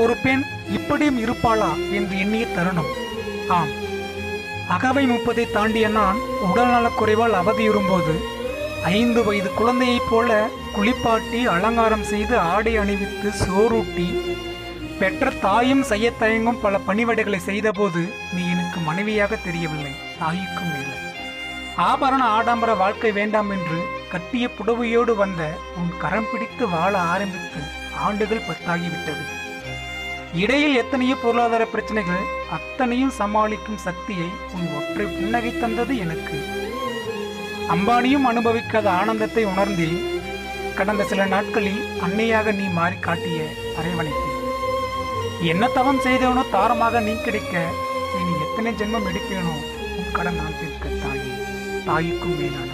ஒரு பெண் இப்படியும் இருப்பாளா என்று எண்ணிய தருணம். ஆம், அகவை 30 தாண்டிய நான் உடல்நலக் குறைவால் அவதியுறும்போது 5 வயது குழந்தையைப் போல குளிப்பாட்டி அலங்காரம் செய்து ஆடை அணிவித்து சோறூட்டி பெற்ற தாயும் செய்ய தயங்கும் பல பணிவிடைகளை செய்தபோது நீ எனக்கு மனைவியாக தெரியவில்லை, தாய்க்கும் இல்லை. ஆபரண ஆடம்பர வாழ்க்கை வேண்டாம் என்று கட்டிய புடவையோடு வந்த உன் கரம் பிடித்து வாழ ஆரம்பித்து ஆண்டுகள் 10 ஆகிவிட்டது. இடையில் எத்தனையோ பொருளாதார பிரச்சனைகள், அத்தனையும் சமாளிக்கும் சக்தியை உன் ஒற்றை புன்னகை தந்தது எனக்கு. அம்பானியும் அனுபவிக்காத ஆனந்தத்தை உணர்ந்தேன். கடந்த சில நாட்களில் அன்னையாக நீ மாறி காட்டிய அரவணைப்பு. என்ன தவம் செய்தவனோ தாரமாக நீ கிடைக்க இனி எத்தனை ஜென்மம் எடுப்பேனோ உன் கடன் நான் தீர்க்க தாயே, தாய்க்கும் மேலான